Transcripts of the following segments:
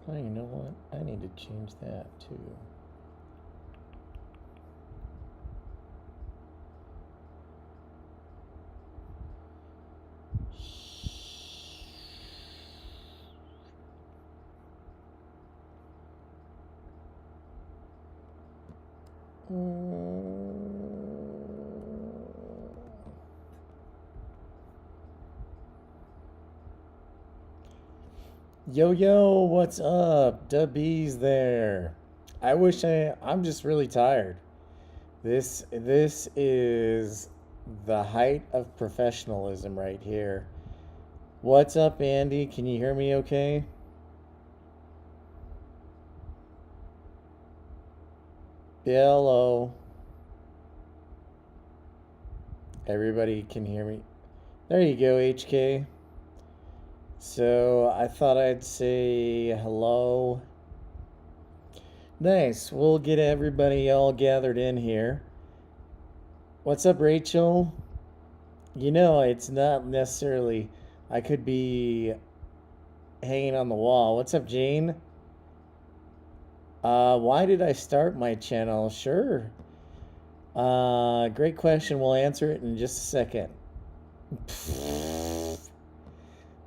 Oh, you know what? I need to change that too. Yo yo, what's up? Dubby's there. I'm just really tired. This is the height of professionalism right here. What's up, Andy? Can you hear me okay? Hello. Everybody can hear me. There you go, HK. So I thought I'd say hello. Nice. We'll get everybody all gathered in here. What's up, Rachel? You know, it's not necessarily, I could be hanging on the wall. What's up, Jane? Why did I start my channel? Sure. Great question. We'll answer it in just a second.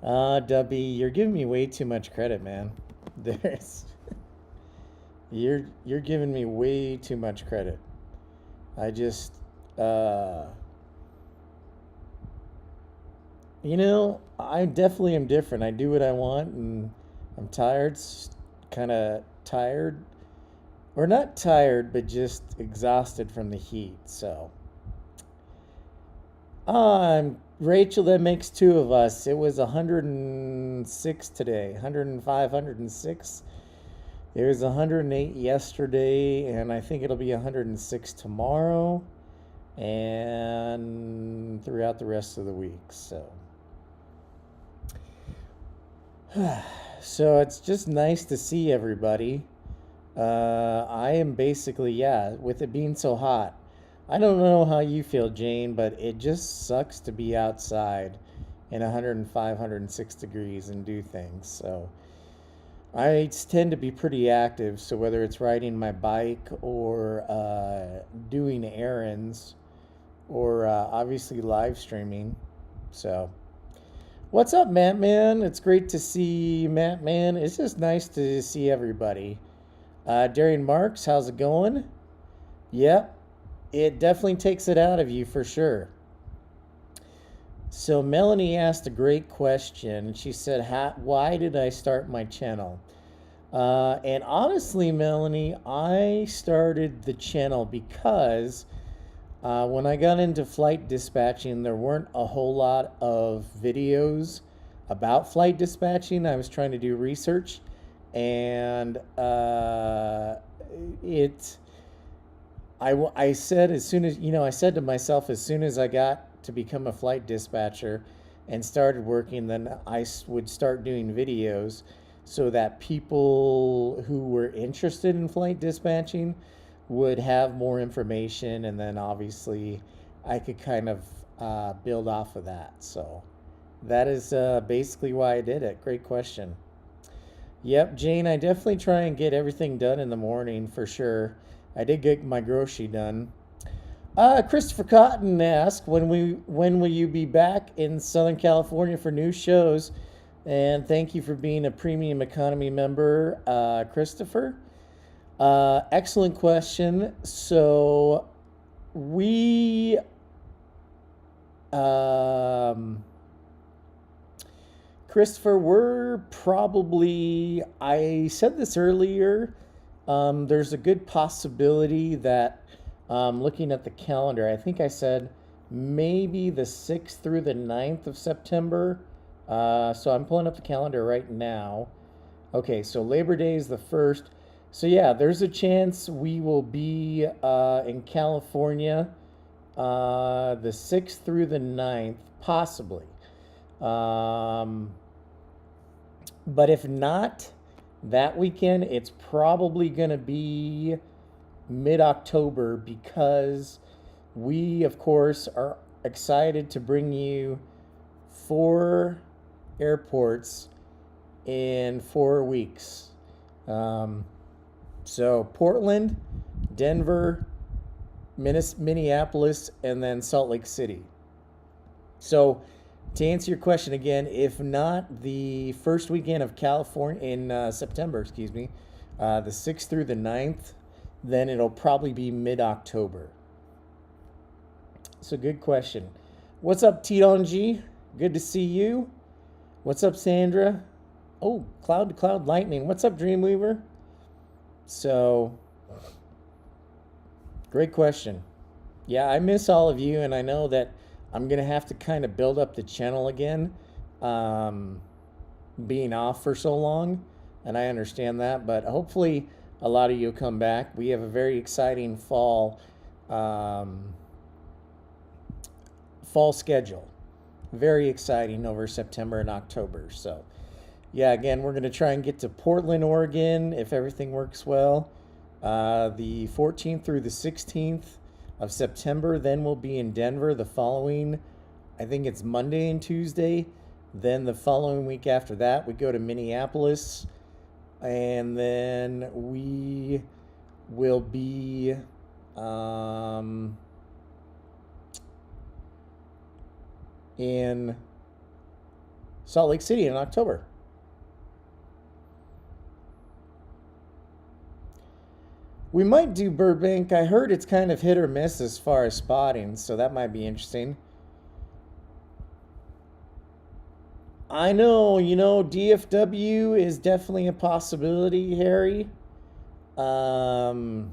Dubby, you're giving me way too much credit, man. There's you're giving me way too much credit. I just you know, I definitely am different. I do what I want and I'm tired, kind of tired or not tired, but just exhausted from the heat. So, I'm Rachel. That makes two of us. It was 106 today, 105, 106. It was 108 yesterday, and I think it'll be 106 tomorrow and throughout the rest of the week. So it's just nice to see everybody. I am basically, yeah, with it being so hot. I don't know how you feel, Jane, but it just sucks to be outside in 105, 106 degrees and do things. So I tend to be pretty active. So whether it's riding my bike or doing errands or obviously live streaming. So what's up, Matt Man? It's great to see Matt Man. It's just nice to see everybody. Darian Marks, how's it going? Yep, it definitely takes it out of you for sure. So Melanie asked a great question. She said, "Why did I start my channel?" And honestly, Melanie, I started the channel because when I got into flight dispatching, there weren't a whole lot of videos about flight dispatching. I was trying to do research, and it. I said as soon as I said to myself as soon as I got to become a flight dispatcher and started working, then I would start doing videos so that people who were interested in flight dispatching would have more information, and then obviously I could kind of build off of that. So that is basically why I did it. Great question. Yep, Jane, I definitely try and get everything done in the morning for sure. I did get my grocery done. Christopher Cotton asked, when will you be back in Southern California for new shows? And thank you for being a premium economy member, Christopher. Excellent question. So we Christopher, we're probably, I said this earlier, there's a good possibility that looking at the calendar, I think I said maybe the 6th through the 9th of September. So I'm pulling up the calendar right now. Okay, so Labor Day is the 1st. So yeah, there's a chance we will be in California the 6th through the 9th, possibly. But if not that weekend, it's probably going to be mid-October because we, of course, are excited to bring you 4 airports in 4 weeks. So Portland, Denver, Minneapolis, and then Salt Lake City. So to answer your question again, if not the first weekend of California in September, excuse me, the 6th through the 9th, then it'll probably be mid-October. So good question. What's up, T-on-G? Good to see you. What's up, Sandra? Oh, Cloud to Cloud Lightning. What's up, Dreamweaver? So, great question. Yeah, I miss all of you, and I know that I'm going to have to kind of build up the channel again, being off for so long, and I understand that, but hopefully a lot of you come back. We have a very exciting fall schedule. Very exciting over September and October. So, yeah, again, we're going to try and get to Portland, Oregon, if everything works well. The 14th through the 16th of September. Then we'll be in Denver the following, I think it's Monday and Tuesday. Then the following week after that, we go to Minneapolis. And then we will be in Salt Lake City in October. We might do Burbank. I heard it's kind of hit or miss as far as spotting, so that might be interesting. I know, DFW is definitely a possibility, Harry. And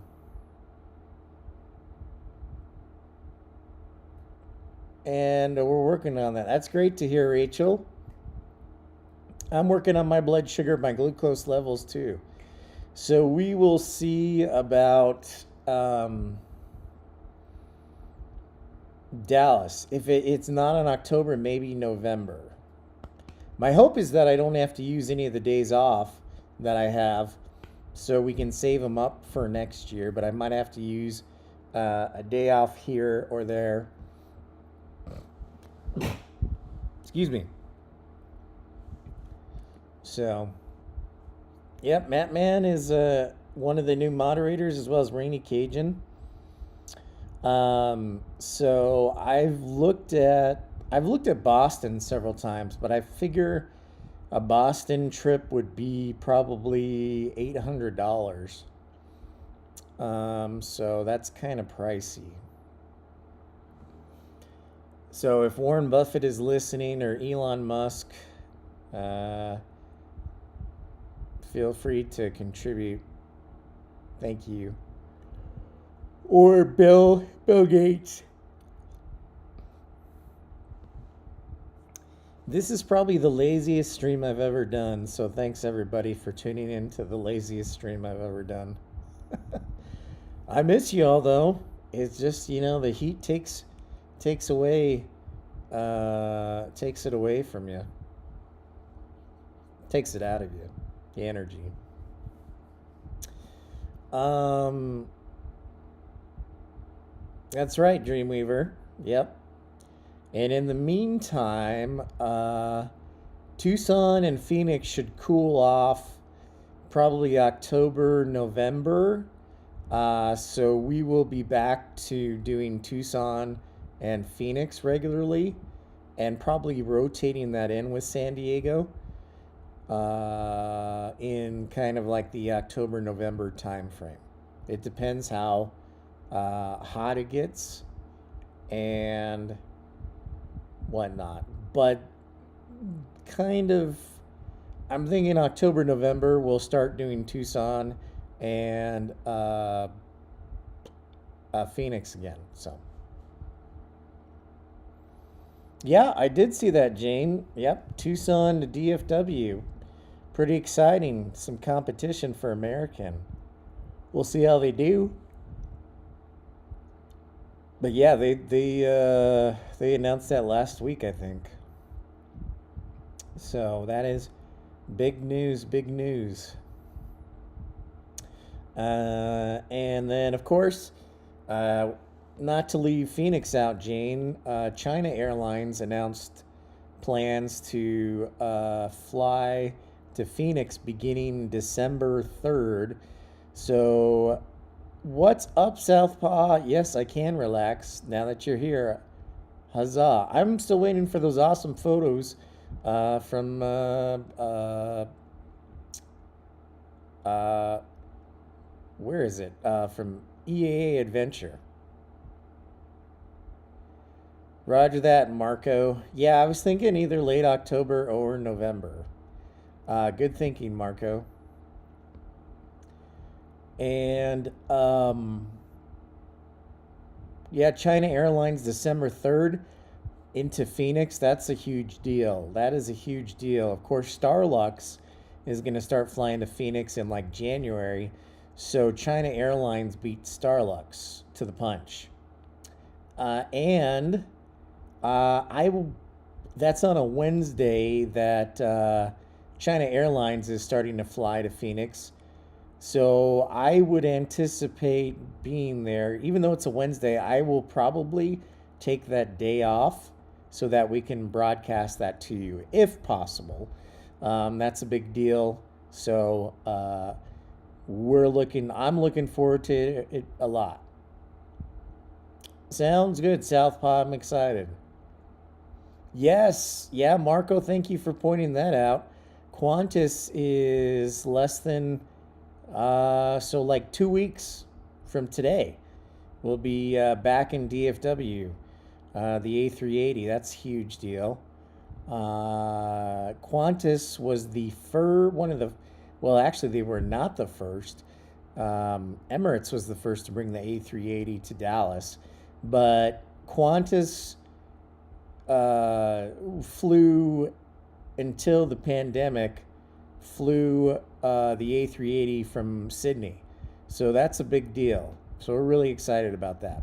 we're working on that. That's great to hear, Rachel. I'm working on my blood sugar, my glucose levels too. So we will see about Dallas. If it's not in October, maybe November. My hope is that I don't have to use any of the days off that I have, so we can save them up for next year, but I might have to use a day off here or there. Excuse me. So, yep, Matt Man is one of the new moderators, as well as Rainy Cajun. So I've looked at Boston several times, but I figure a Boston trip would be probably $800. So that's kind of pricey. So if Warren Buffett is listening, or Elon Musk, feel free to contribute. Thank you. Or Bill Gates. This is probably the laziest stream I've ever done, so thanks everybody for tuning in to the laziest stream I've ever done. I miss you all though. It's just, the heat takes it away from you. Takes it out of you. The energy. That's right, Dreamweaver. Yep. And in the meantime, Tucson and Phoenix should cool off probably October, November. So we will be back to doing Tucson and Phoenix regularly, and probably rotating that in with San Diego in kind of like the October, November time frame. It depends how hot it gets and whatnot, but kind of I'm thinking October, November we'll start doing Tucson and Phoenix again. So yeah, I did see that, Jane. Yep, Tucson to DFW, pretty exciting. Some competition for American. We'll see how they do. But yeah, they announced that last week, I think. So that is big news, big news. And then, of course, not to leave Phoenix out, Jane, China Airlines announced plans to fly to Phoenix beginning December 3rd. So, what's up, Southpaw? Yes, I can relax now that you're here. Huzzah. I'm still waiting for those awesome photos from uh, where is it? From EAA Adventure. Roger that, Marco. Yeah, I was thinking either late October or November. Good thinking, Marco. And yeah, China Airlines December 3rd into Phoenix. That's a huge deal. That is a huge deal. Of course, Starlux is going to start flying to Phoenix in like January. So China Airlines beat Starlux to the punch. And I will. That's on a Wednesday that China Airlines is starting to fly to Phoenix. So I would anticipate being there, even though it's a Wednesday. I will probably take that day off so that we can broadcast that to you, if possible. That's a big deal. So I'm looking forward to it a lot. Sounds good, Southpaw. I'm excited. Yes, yeah, Marco, thank you for pointing that out. Qantas is less than, so like 2 weeks from today. We'll be back in DFW, the A380. That's a huge deal. Qantas was one of the, well, actually, they were not the first. Emirates was the first to bring the A380 to Dallas, but Qantas flew until the pandemic, flew the A380 from Sydney. So that's a big deal. So we're really excited about that.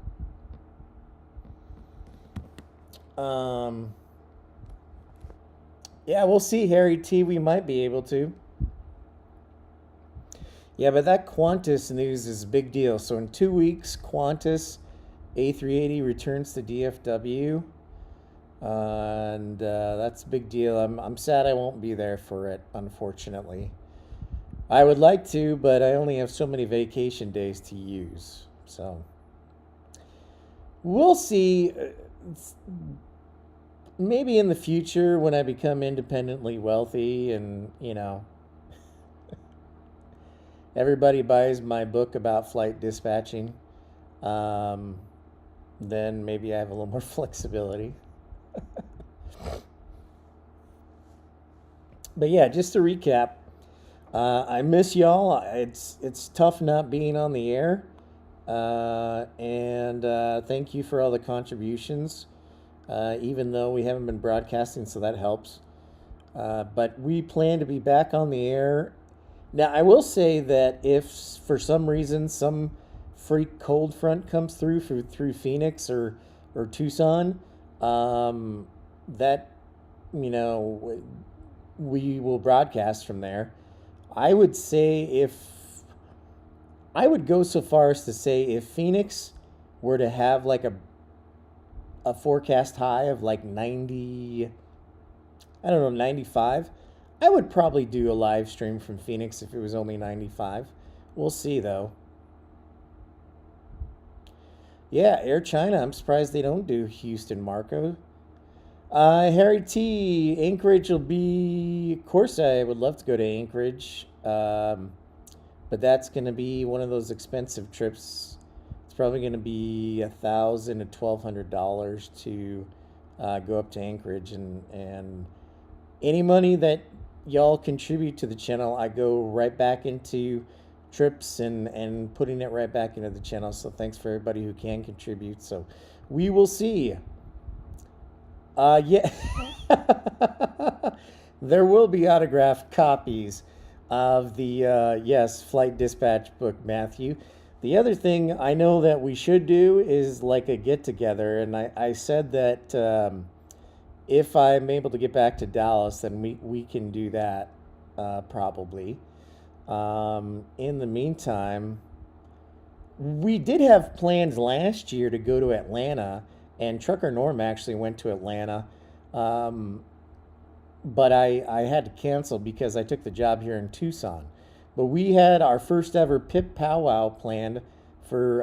Yeah, we'll see, Harry T. We might be able to. Yeah, but that Qantas news is a big deal. So in 2 weeks, Qantas A380 returns to DFW. And that's a big deal. I'm sad I won't be there for it, unfortunately. I would like to, but I only have so many vacation days to use. So we'll see. Maybe in the future when I become independently wealthy and, everybody buys my book about flight dispatching, then maybe I have a little more flexibility. But yeah, just to recap, I miss y'all. It's tough not being on the air, and thank you for all the contributions. Even though we haven't been broadcasting, so that helps. But we plan to be back on the air. Now, I will say that if for some reason some freak cold front comes through Phoenix or Tucson, that we will broadcast from there. I would go so far as to say if Phoenix were to have like a forecast high of like 90, I don't know, 95, I would probably do a live stream from Phoenix if it was only 95. We'll see though. Yeah, Air China. I'm surprised they don't do Houston, Marco. Harry T. Anchorage will be. Of course, I would love to go to Anchorage, but that's going to be one of those expensive trips. It's probably going to be $1,000 to $1,200 to go up to Anchorage, and any money that y'all contribute to the channel, I go right back into trips and putting it right back into the channel. So thanks for everybody who can contribute. So we will see. Yeah, there will be autographed copies of the yes, Flight Dispatch book, Matthew. The other thing I know that we should do is like a get together, and I said that if I'm able to get back to Dallas, then we can do that probably. In the meantime, we did have plans last year to go to Atlanta, and Trucker Norm actually went to Atlanta. but I had to cancel because I took the job here in Tucson. But we had our first ever PIP powwow planned for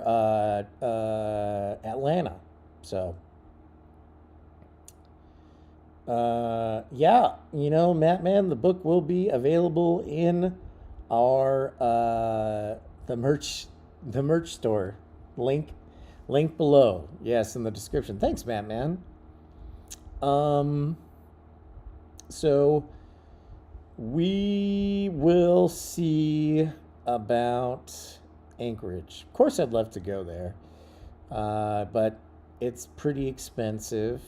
Atlanta. So, yeah, Matt Man, the book will be available in our the merch store. Link link below. Yes, in the description. Thanks, Matt Man. Um, so we will see about Anchorage. Of course, I'd love to go there, but it's pretty expensive,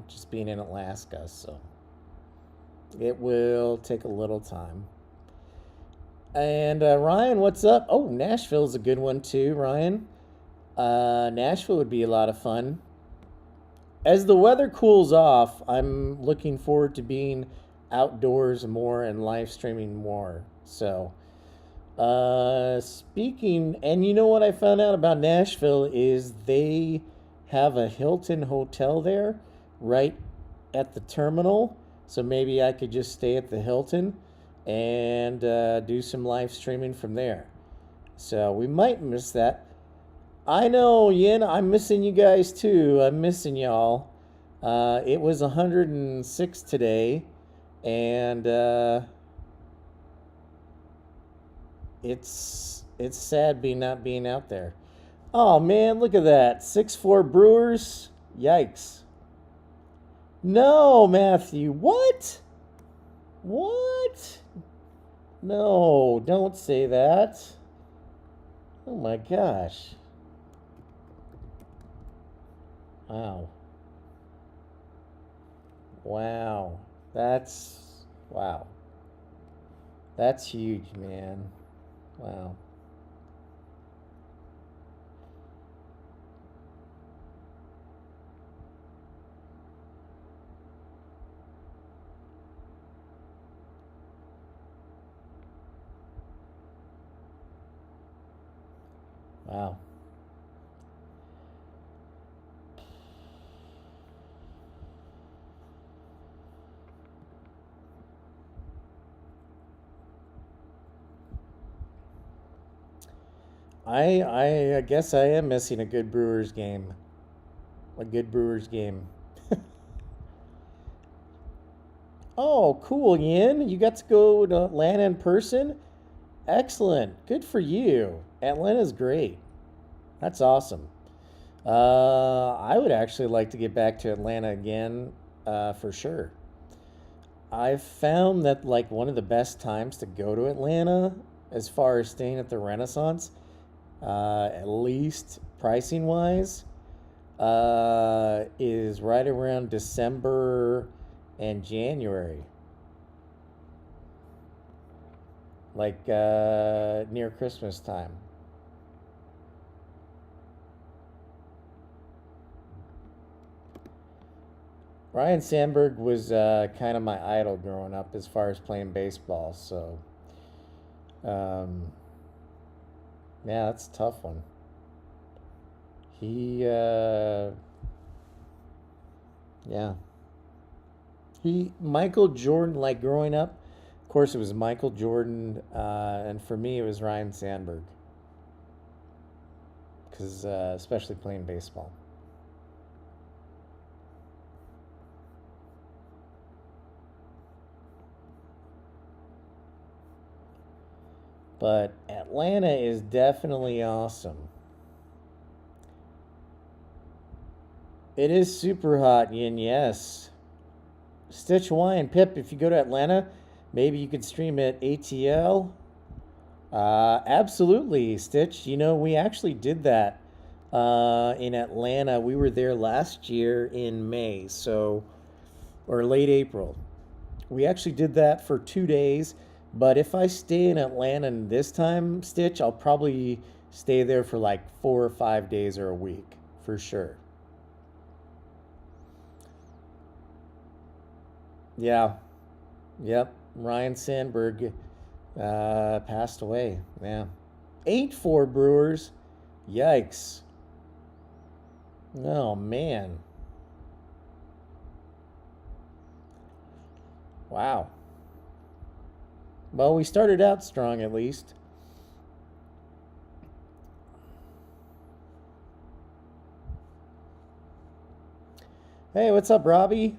just being in Alaska. So it will take a little time. And Ryan, what's up? Oh, Nashville's a good one too, Ryan. Nashville would be a lot of fun. As the weather cools off, I'm looking forward to being outdoors more and live streaming more. So, speaking, and you know what I found out about Nashville is they have a Hilton hotel there right at the terminal. So maybe I could just stay at the Hilton and do some live streaming from there. So we might miss that. I know, Yin, I'm missing you guys too. I'm missing y'all. It was 106 today, and it's sad not being out there. Oh man, look at that. 6-4 Brewers. Yikes. No, Matthew. What? What? No, don't say that. Oh my gosh. Wow. Wow. Wow. That's huge, man. Wow. Wow. I guess I am missing a good Brewers game. A good Brewers game. Oh, cool, Yin. You got to go to Atlanta in person? Excellent. Good for you. Atlanta's great. That's awesome. I would actually like to get back to Atlanta again, for sure. I've found that like one of the best times to go to Atlanta, as far as staying at the Renaissance, at least pricing wise, is right around December and January, like near Christmas time. Ryan Sandberg was kind of my idol growing up as far as playing baseball. So, um, yeah, that's a tough one. He, yeah, Michael Jordan, like growing up, of course, it was Michael Jordan, and for me, it was Ryan Sandberg, because especially playing baseball. But Atlanta is definitely awesome. It is super hot, Yin, yes. Stitch Hawaiian Pip, if you go to Atlanta, maybe you could stream at ATL. Absolutely, Stitch. We actually did that in Atlanta. We were there last year in May, or late April. We actually did that for 2 days. But if I stay in Atlanta this time, Stitch, I'll probably stay there for like 4 or 5 days or a week for sure. Yeah, yep. Ryan Sandberg passed away. Yeah. 8-4 Brewers. Yikes. Oh, man. Wow. Well, we started out strong at least. Hey, what's up, Robbie?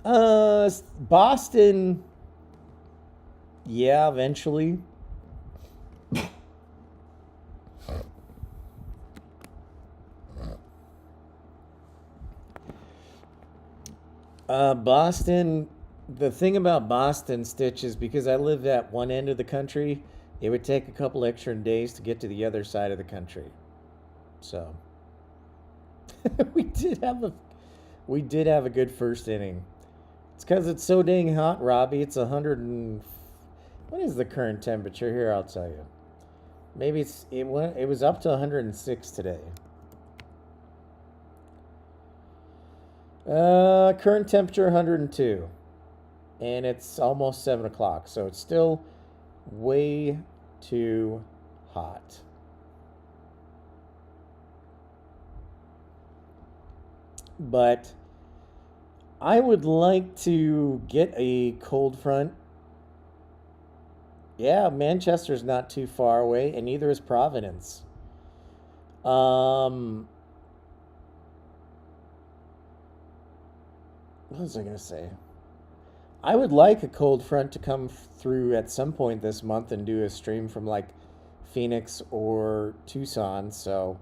Boston. Yeah, eventually. Boston. The thing about Boston, Stitch, is because I live at one end of the country, it would take a couple extra days to get to the other side of the country. So we did have a we did have a good first inning. It's because it's so dang hot, Robbie. It's 100 and what is the current temperature here? I'll tell you. Maybe it was up to 106 today. Current temperature 102, and it's almost 7 o'clock, so it's still way too hot. But I would like to get a cold front. Yeah, Manchester's not too far away, and neither is Providence. Um, what was I gonna say? I would like a cold front to come through at some point this month and do a stream from like Phoenix or Tucson. So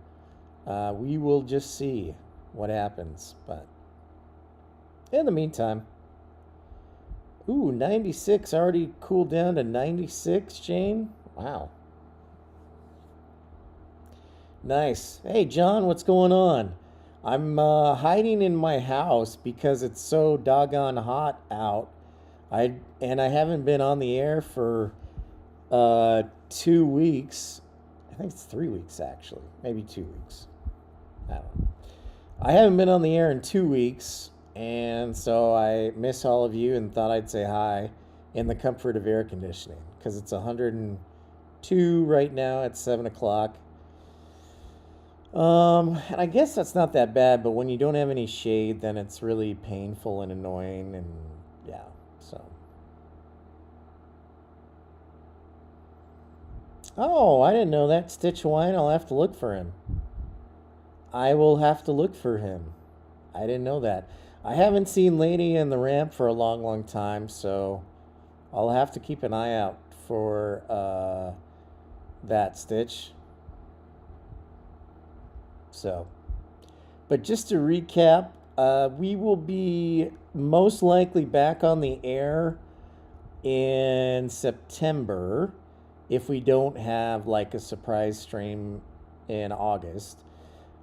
we will just see what happens. But in the meantime, ooh, 96 already cooled down to 96, Jane. Wow. Nice. Hey, John, what's going on? I'm hiding in my house because it's so doggone hot out. I haven't been on the air for 2 weeks. I think it's 3 weeks actually, maybe 2 weeks. I don't know. I haven't been on the air in 2 weeks, and so I miss all of you and thought I'd say hi in the comfort of air conditioning because it's 102 right now at 7 o'clock. And I guess that's not that bad, but when you don't have any shade, then it's really painful and annoying, and yeah, so. Oh, I didn't know that. Stitch Hawaiian, I'll have to look for him. I will have to look for him. I didn't know that. I haven't seen Lady in the Ramp for a long, long time, so I'll have to keep an eye out for that, Stitch. So, but just to recap, we will be most likely back on the air in September if we don't have like a surprise stream in August.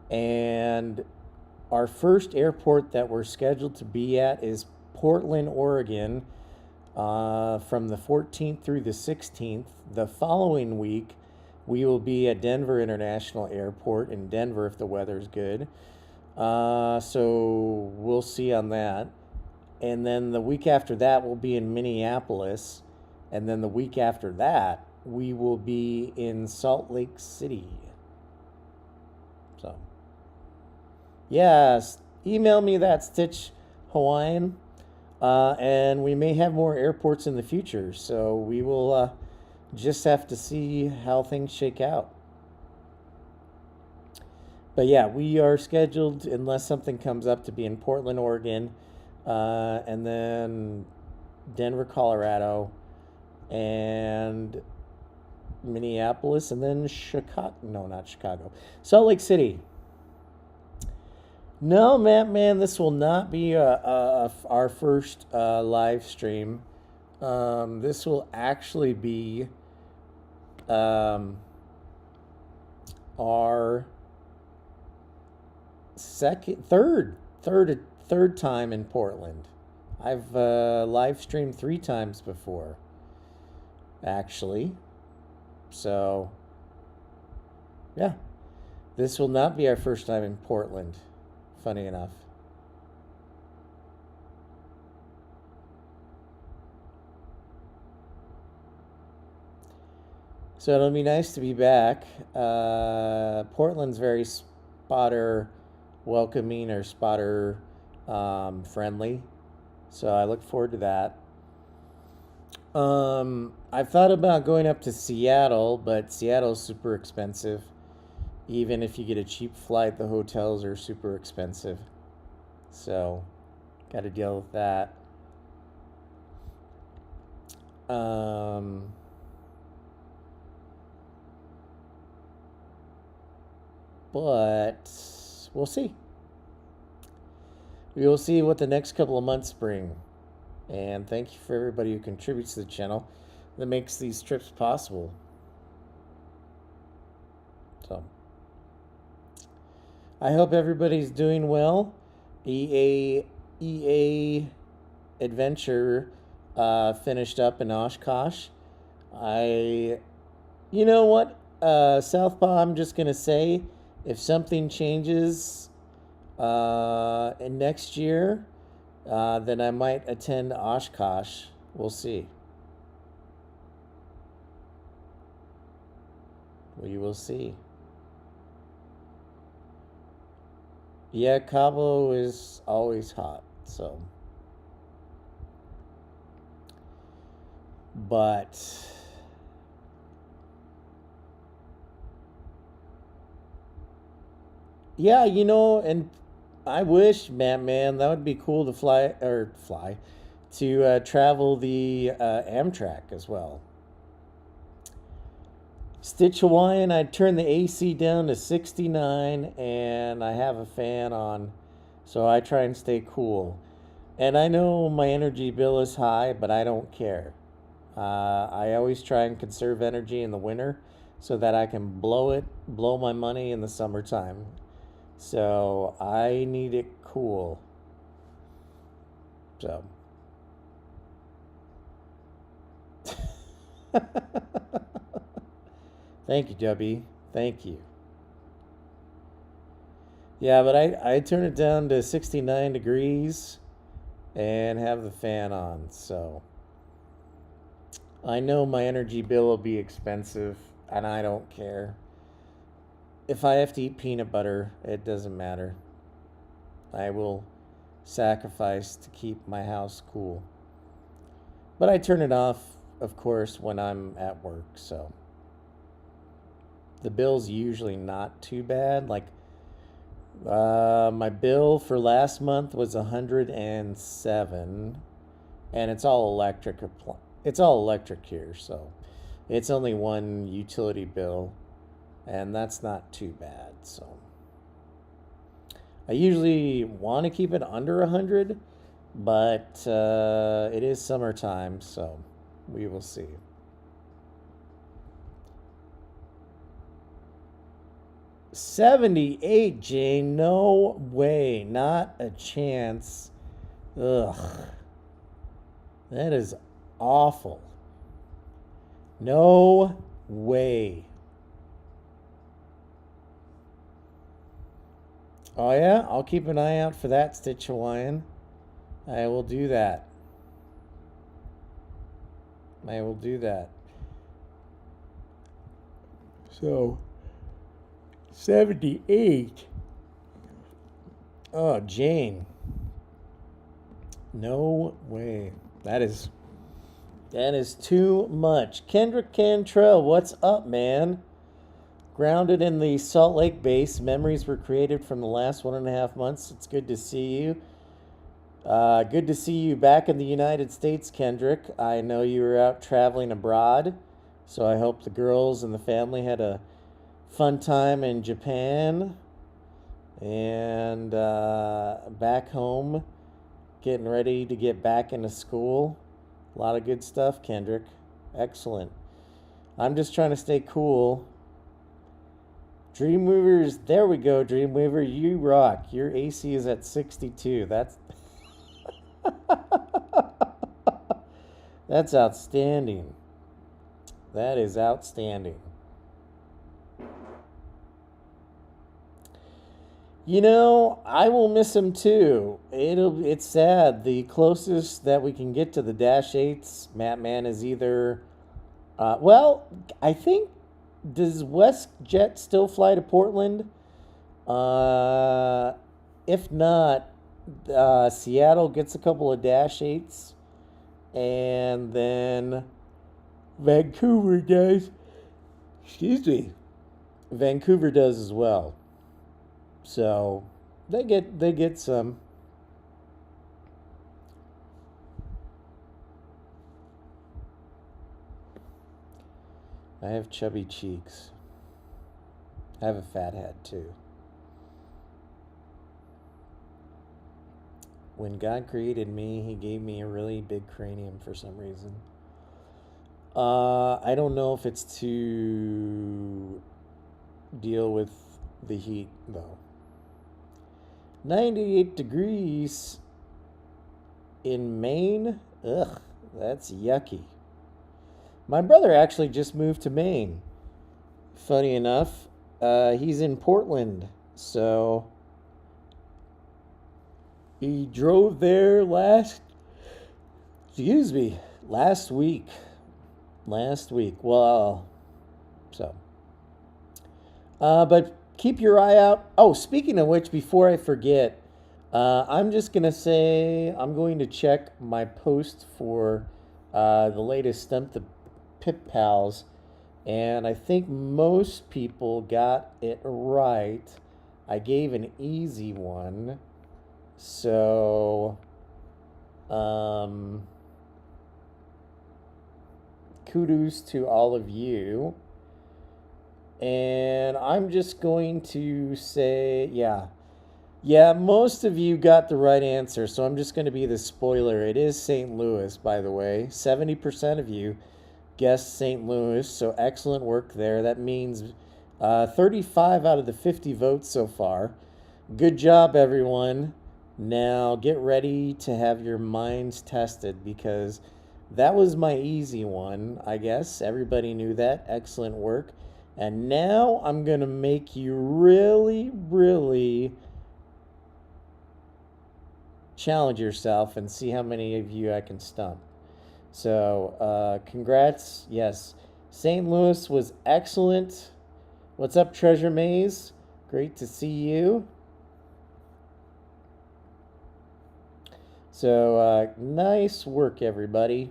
And our first airport that we're scheduled to be at is Portland, Oregon, from the 14th through the 16th. The following week, we will be at Denver International Airport in Denver if the weather's good. So we'll see on that. And then the week after that, we'll be in Minneapolis. And then the week after that, we will be in Salt Lake City. So, yes, email me that, Stitch Hawaiian. And we may have more airports in the future. So we will just have to see how things shake out. But yeah, we are scheduled, unless something comes up, to be in Portland, Oregon, and then Denver, Colorado, and Minneapolis, and then Chicago. No, not Chicago. Salt Lake City. No, man, this will not be our first live stream. This will actually be our third time in Portland. I've live streamed 3 times before, actually. So, yeah, this will not be our first time in Portland. Funny enough. So it'll be nice to be back. Portland's very spotter welcoming or spotter friendly. So I look forward to that. I've thought about going up to Seattle, but Seattle's super expensive. Even if you get a cheap flight, the hotels are super expensive. So, got to deal with that. Um, but we'll see. We will see what the next couple of months bring. And thank you for everybody who contributes to the channel that makes these trips possible. So, I hope everybody's doing well. EA Adventure finished up in Oshkosh. You know what, Southpaw, I'm just going to say, if something changes in next year, then I might attend Oshkosh. We'll see. We will see. Yeah, Cabo is always hot, so. But yeah, and I wish, man, that would be cool to fly to travel the Amtrak as well. Stitch Hawaiian, I turned the AC down to 69 and I have a fan on, so I try and stay cool. And I know my energy bill is high, but I don't care. I always try and conserve energy in the winter so that I can blow my money in the summertime. So I need it cool. So. Thank you, Debbie. Thank you. Yeah, but I turn it down to 69 degrees and have the fan on. So I know my energy bill will be expensive and I don't care. If I have to eat peanut butter, it doesn't matter. I will sacrifice to keep my house cool. But I turn it off, of course, when I'm at work, so. The bill's usually not too bad. Like, my bill for last month was $107, and it's all electric. It's all electric here, so it's only one utility bill, and that's not too bad. So I usually want to keep it under 100, but it is summertime, so we will see. $78, Jane. No way. Not a chance. Ugh. That is awful. No way. Oh, yeah? I'll keep an eye out for that, Stitch Hawaiian. I will do that. I will do that. So, 78. Oh, Jane. No way. That is too much. Kendrick Cantrell, what's up, man? Grounded in the Salt Lake base. Memories were created from the last 1.5 months. It's good to see you. Good to see you back in the United States, Kendrick. I know you were out traveling abroad, so I hope the girls and the family had a fun time in Japan. And back home, getting ready to get back into school. A lot of good stuff, Kendrick. Excellent. I'm just trying to stay cool. Dreamweavers, there we go, Dreamweaver. You rock. Your AC is at 62. That's that's outstanding. That is outstanding. I will miss him too. It's sad. The closest that we can get to the Dash 8s, Mattman, is either I think, does WestJet still fly to Portland? If not, Seattle gets a couple of dash eights, and then Vancouver does. Excuse me. Vancouver does as well. So they get some. I have chubby cheeks. I have a fat head too. When God created me, He gave me a really big cranium for some reason. I don't know if it's to deal with the heat though. 98 degrees in Maine? Ugh, that's yucky. My brother actually just moved to Maine. Funny enough, he's in Portland. So he drove there excuse me, last week. Last week. Well, so. But keep your eye out. Oh, speaking of which, before I forget, I'm just going to say I'm going to check my post for the latest Stump the Pip Pals. And I think most people got it right. I gave an easy one. So, kudos to all of you. And I'm just going to say, yeah. Yeah, most of you got the right answer, so I'm just going to be the spoiler. It is St. Louis, by the way. 70% of you guessed St. Louis, so excellent work there. That means 35 out of the 50 votes so far. Good job, everyone. Now get ready to have your minds tested because that was my easy one, I guess. Everybody knew that. Excellent work. And now I'm going to make you really, really challenge yourself and see how many of you I can stump. So, congrats. Yes, St. Louis was excellent. What's up, Treasure Maze? Great to see you. So, nice work, everybody.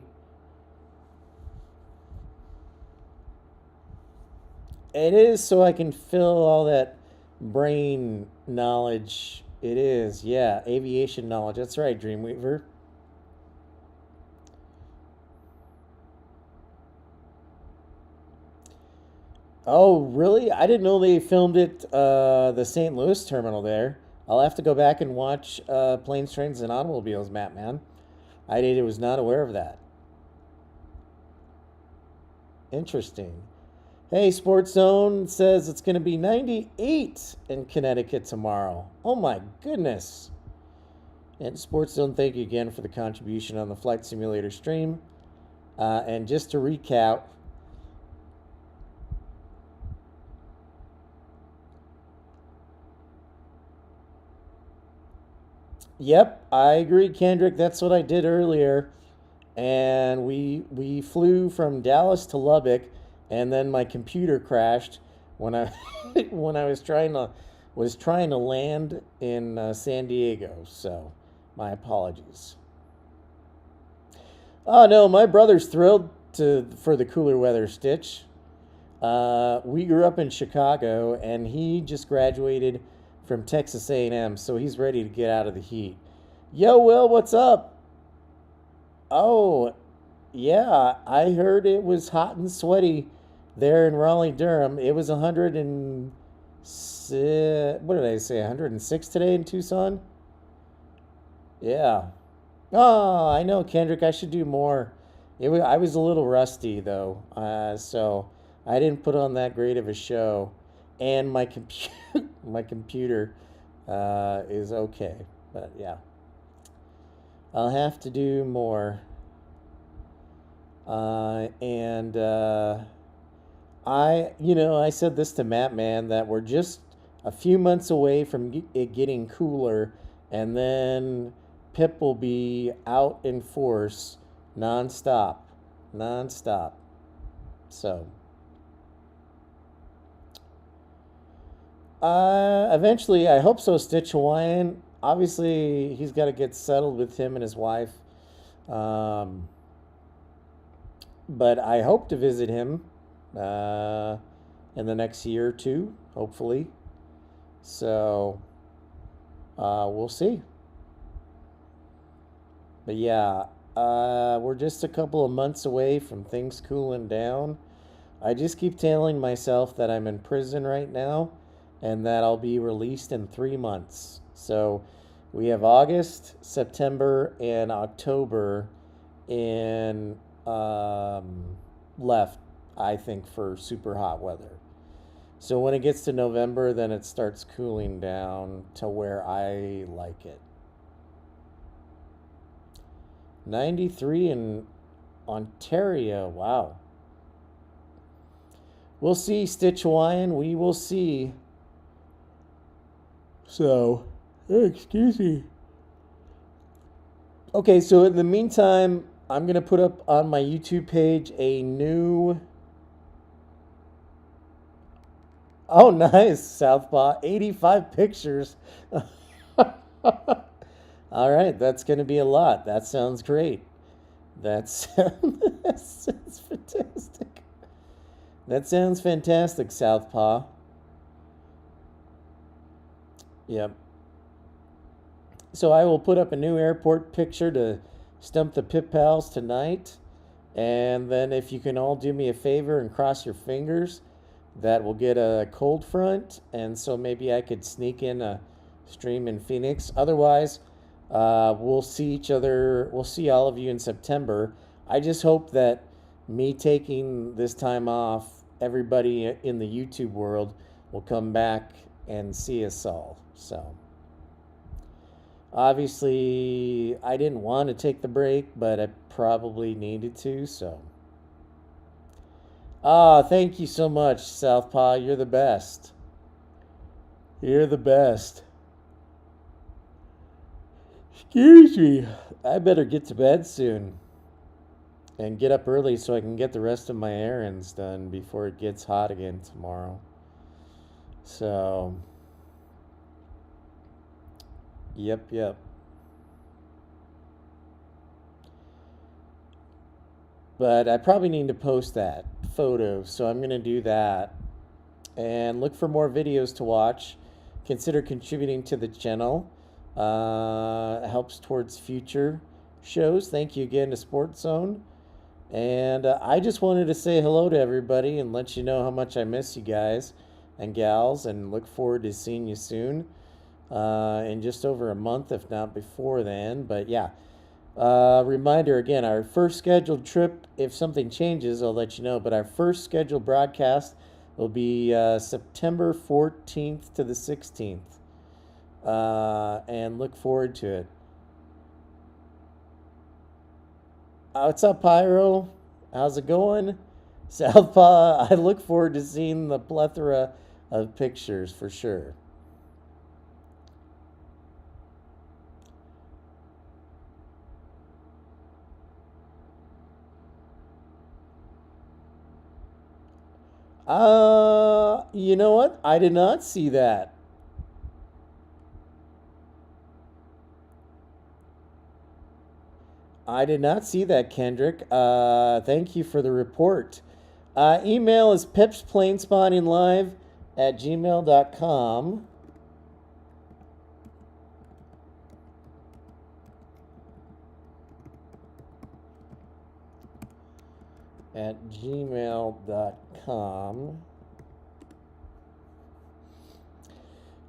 It is so I can fill all that brain knowledge. It is, yeah, aviation knowledge. That's right, Dreamweaver. Oh, really? I didn't know they filmed it the St. Louis terminal there. I'll have to go back and watch Planes, Trains, and Automobiles, Matt, man. Was not aware of that. Interesting. Hey, Sports Zone says it's going to be 98 in Connecticut tomorrow. Oh my goodness. And Sports Zone, thank you again for the contribution on the Flight Simulator stream. And just to recap, yep, I agree, Kendrick. That's what I did earlier. And we flew from Dallas to Lubbock, and then my computer crashed when I when I was trying to land in San Diego. So, my apologies. Oh no, my brother's thrilled for the cooler weather, Stitch. We grew up in Chicago, and he just graduated from Texas A&M, so he's ready to get out of the heat. Yo, Will, what's up? Oh, yeah, I heard it was hot and sweaty there in Raleigh, Durham. It was 100 and what did I say? 106 today in Tucson. Yeah. Oh, I know, Kendrick. I should do more. I was a little rusty though, so I didn't put on that great of a show, and my computer is okay, but yeah, I'll have to do more. And I said this to Matt, man, that we're just a few months away from it getting cooler, and then Pip will be out in force nonstop. Nonstop. So, eventually, I hope so, Stitch Hawaiian. obviously he's got to get settled with him and his wife. Um, but I hope to visit him uh, in the next year or two, hopefully. So we'll see. But yeah, we're just a couple of months away from things cooling down. I just keep telling myself that I'm in prison right now and that I'll be released in 3 months. So we have August, September, and October in left, I think, for super hot weather. So when it gets to November, then it starts cooling down to where I like it. 93 in Ontario. Wow. We'll see, Stitch Hawaiian. We will see. So, excuse me. Okay, so in the meantime, I'm going to put up on my YouTube page a new. Oh, nice, Southpaw. 85 pictures. All right, that's going to be a lot. That sounds great. That's that sounds fantastic. That sounds fantastic, Southpaw. Yep. So I will put up a new airport picture to stump the Pip Pals tonight. And then if you can all do me a favor and cross your fingers, that will get a cold front. And so maybe I could sneak in a stream in Phoenix. Otherwise, we'll see each other. We'll see all of you in September. I just hope that me taking this time off, everybody in the YouTube world will come back and see us all. So obviously, I didn't want to take the break, but I probably needed to. So, thank you so much, Southpaw. You're the best. You're the best. Excuse me. I better get to bed soon and get up early so I can get the rest of my errands done before it gets hot again tomorrow. So, yep. But I probably need to post that photo, so I'm going to do that. And look for more videos to watch. Consider contributing to the channel. Helps towards future shows. Thank you again to Sports Zone. And I just wanted to say hello to everybody and let you know how much I miss you guys and gals, and look forward to seeing you soon in just over a month, if not before then. But yeah, reminder again, our first scheduled trip, if something changes, I'll let you know. But our first scheduled broadcast will be September 14th to the 16th. And look forward to it. What's up, Pyro? How's it going? Southpaw, I look forward to seeing the plethora of pictures for sure. You know what? I did not see that. I did not see that, Kendrick. Thank you for the report. Email is pipsplainspottinglive@gmail.com. At gmail.com.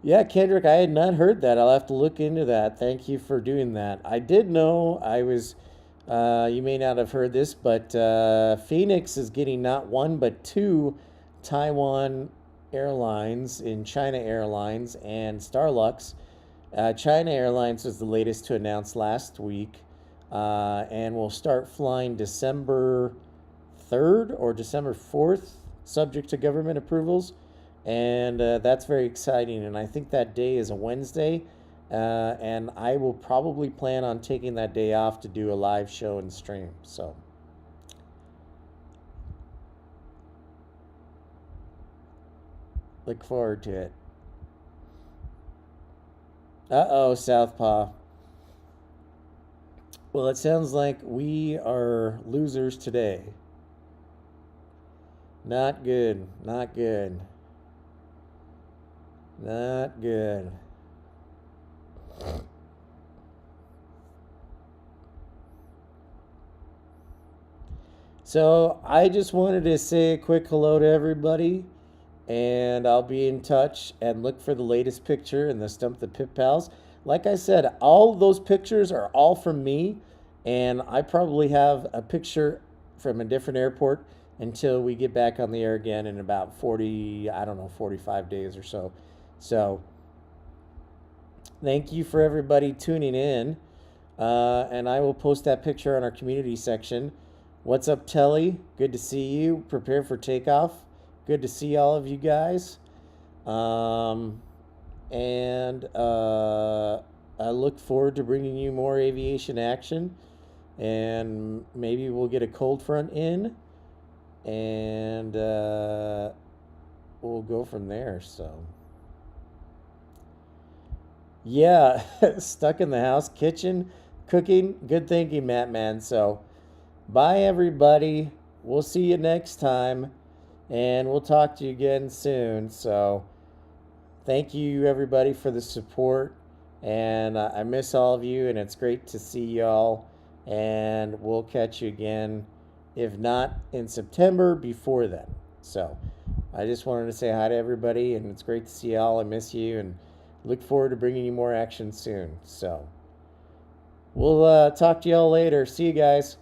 Yeah, Kendrick, I had not heard that. I'll have to look into that. Thank you for doing that. I did know I was, you may not have heard this, but Phoenix is getting not one, but two Taiwan Airlines in China Airlines and Starlux. China Airlines was the latest to announce last week, and will start flying December 3rd or December 4th, subject to government approvals. And that's very exciting. And I think that day is a Wednesday. And I will probably plan on taking that day off to do a live show and stream. So, look forward to it. Uh-oh, Southpaw. Well, it sounds like we are losers today. Not good. Not good. Not good. So I just wanted to say a quick hello to everybody, and I'll be in touch and look for the latest picture in the Stump the Pip Pals. Like I said, all those pictures are all from me, and I probably have a picture from a different airport until we get back on the air again in about 40, I don't know, 45 days or so. So thank you for everybody tuning in. And I will post that picture on our community section. What's up, Telly? Good to see you. Prepare for takeoff. Good to see all of you guys. Um, and I look forward to bringing you more aviation action. And maybe we'll get a cold front in. And we'll go from there. So, yeah, stuck in the house, kitchen, cooking. Good thinking, Matt, man. So, bye, everybody. We'll see you next time, and we'll talk to you again soon. So, thank you, everybody, for the support. And I miss all of you, and it's great to see y'all. And we'll catch you again, if not in September, before then. So, I just wanted to say hi to everybody, and it's great to see y'all. I miss you, and look forward to bringing you more action soon. So, we'll talk to y'all later. See you guys.